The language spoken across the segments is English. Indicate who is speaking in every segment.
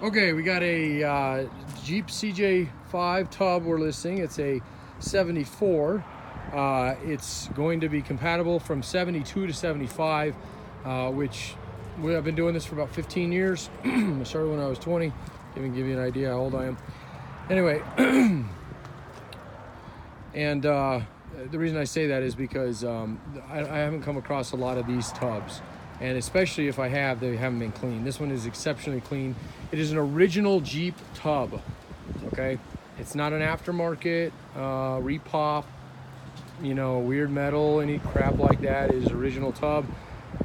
Speaker 1: Okay, we got a Jeep CJ5 tub we're listing. It's a 74. It's going to be compatible from 72 to 75, which I've been doing this for about 15 years. I started when I was 20. Even give you an idea how old I am. Anyway, and the reason I say that is because I haven't come across a lot of these tubs. And especially if I have, they haven't been clean. This one is exceptionally clean. It is an original Jeep tub, okay? It's not an aftermarket, repop, weird metal, any crap like that. It is original tub.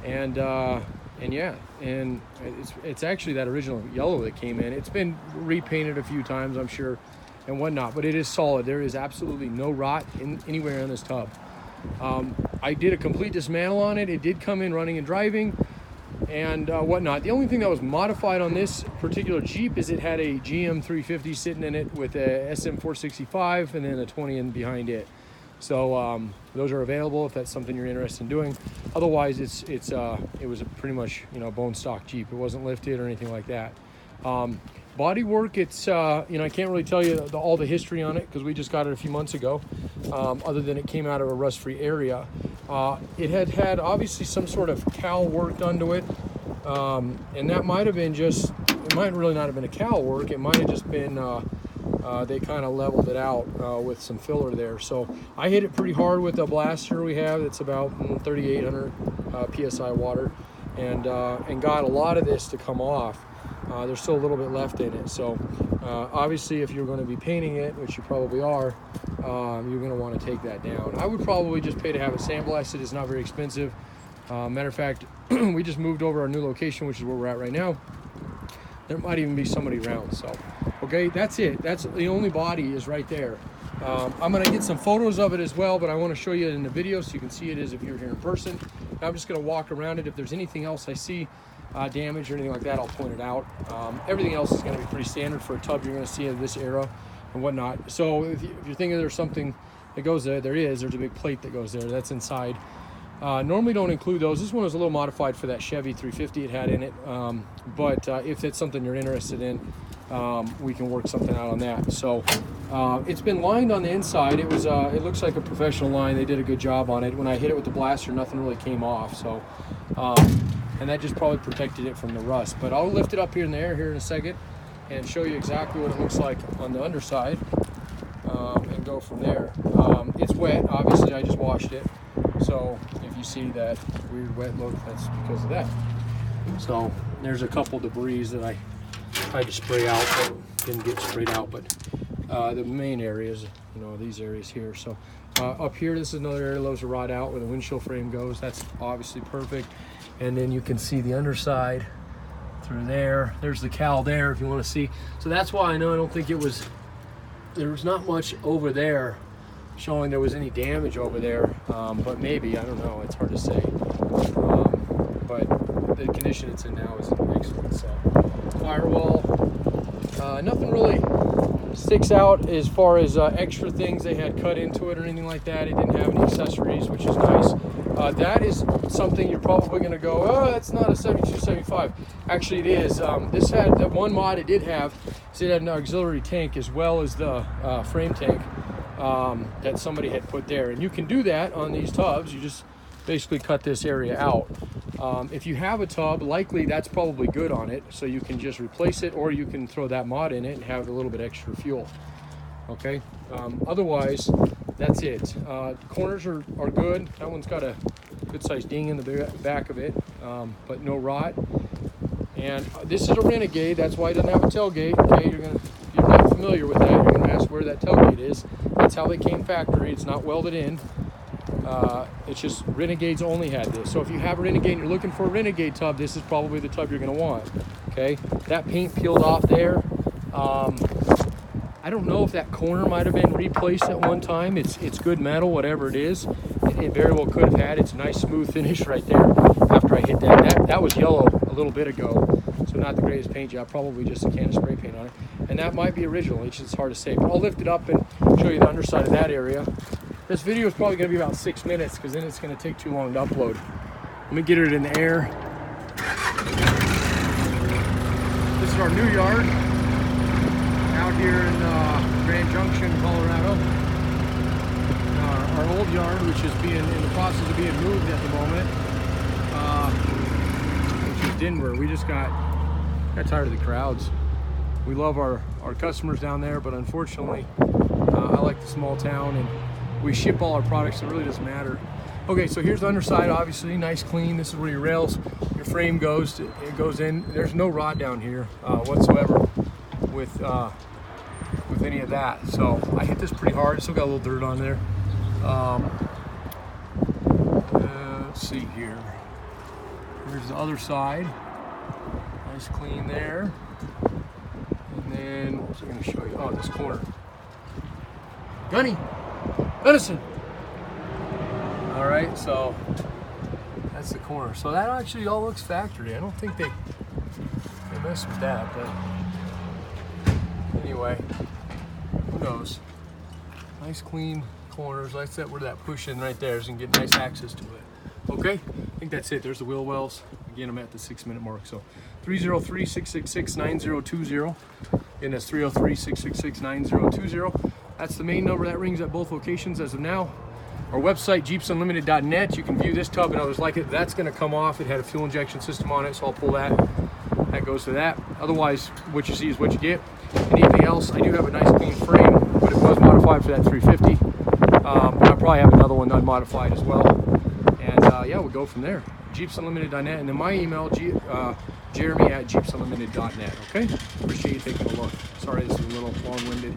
Speaker 1: And yeah, and it's actually that original yellow that came in. It's been repainted a few times, I'm sure, and whatnot, but it is solid. There is absolutely no rot anywhere in this tub. I did a complete dismantle on it. It did come in running and driving and whatnot. The only thing that was modified on this particular Jeep is it had a GM 350 sitting in it with a SM 465 and then a 20 in behind it. So those are available if that's something you're interested in doing. Otherwise, it was a pretty much bone stock Jeep. It wasn't lifted or anything like that. Body work, it's I can't really tell you all the history on it because we just got it a few months ago, other than it came out of a rust-free area. It had obviously some sort of cowl work done to it, and that might have been it might really not have been a cowl work. It might have just been they kind of leveled it out with some filler there. So I hit it pretty hard with a blaster we have. It's about 3,800 psi water, and got a lot of this to come off. There's still a little bit left in it. So obviously if you're going to be painting it, which you probably are, you're going to want to take that down. I would probably just pay to have it sandblasted. It's not very expensive. Matter of fact, we just moved over our new location, which is where we're at right now. There might even be somebody around. So, okay, that's it. That's the only body is right there. I'm going to get some photos of it as well, but I want to show you it in the video so you can see it as if you're here in person. Now I'm just going to walk around it. If there's anything else I see damage or anything like that, I'll point it out. Everything else is going to be pretty standard for a tub you're going to see in this era and whatnot. So if you're thinking there's something that goes there, there's a big plate that goes there. That's inside. Normally don't include those. This one was a little modified for that Chevy 350 it had in it. But if it's something you're interested in, we can work something out on that. So it's been lined on the inside. It looks like a professional line. They did a good job on it. When I hit it with the blaster, nothing really came off. So and that just probably protected it from the rust. But I'll lift it up here in the air here in a second and show you exactly what it looks like on the underside, and go from there. It's wet, obviously. I just washed it. So if you see that weird wet look, that's because of that. So there's a couple debris that I tried to spray out, but didn't get sprayed out. But the main areas, these areas here. So up here, this is another area that loves to rot out where the windshield frame goes. That's obviously perfect. And then you can see the underside through there. There's the cowl there if you want to see. So that's why I don't think there was not much over there showing there was any damage over there, but maybe, I don't know, it's hard to say. But the condition it's in now is excellent. So firewall, nothing really sticks out as far as extra things they had cut into it or anything like that. It didn't have any accessories, which is nice. That is something you're probably going to go, oh, that's not a 72, 75. Actually, it is. This had the one mod it did have. So it had an auxiliary tank as well as the frame tank that somebody had put there. And you can do that on these tubs. You just basically cut this area out. If you have a tub, likely that's probably good on it. So you can just replace it, or you can throw that mod in it and have a little bit extra fuel. Okay. Otherwise, that's it. The corners are good. That one's got a good sized ding in the back of it, but no rot. And this is a Renegade. That's why it doesn't have a tailgate. Okay, if you're not familiar with that, you're going to ask where that tailgate is. That's how they came factory. It's not welded in. It's just Renegades only had this. So if you have a Renegade and you're looking for a Renegade tub, this is probably the tub you're going to want. Okay, that paint peeled off there. I don't know if that corner might have been replaced at one time. It's good metal, whatever it is. It very well could have had. It's a nice smooth finish right there after I hit that. That was yellow a little bit ago, so not the greatest paint job, probably just a can of spray paint on it. And that might be original, it's just hard to say. But I'll lift it up and show you the underside of that area. This video is probably going to be about 6 minutes because then it's going to take too long to upload. Let me get it in the air. This is our new yard out here in Grand Junction, Colorado. Our old yard, which is being in the process of being moved at the moment, which is Denver. We just got tired of the crowds. We love our customers down there, but unfortunately, I like the small town, and we ship all our products, so it really doesn't matter. Okay, so here's the underside, obviously, nice clean. This is where your rails, your frame goes. It goes in. There's no rod down here whatsoever with any of that. So I hit this pretty hard. Still got a little dirt on there. Let's see here. Here's the other side. Nice clean there. And then, what was I going to show you? Oh, this corner. Gunny! Venison! All right, so that's the corner. So that actually all looks factory. I don't think they mess with that, but anyway, who knows? Nice clean corners. Like that, where that push in right there, so you can get nice access to it. Okay, I think that's it. There's the wheel wells. Again, I'm at the 6-minute mark. So 303-666-9020. And that's 303-666-9020. That's the main number that rings at both locations as of now. Our website, jeepsunlimited.net. You can view this tub and others like it. That's going to come off. It had a fuel injection system on it, so I'll pull that. That goes to that. Otherwise, what you see is what you get. Anything else, I do have a nice clean frame, but it was modified for that 350. I'll probably have another one unmodified as well. And yeah, we'll go from there. jeepsunlimited.net. And then my email, Jeremy at jeepsunlimited.net. Okay? Appreciate you taking a look. Sorry this is a little long-winded.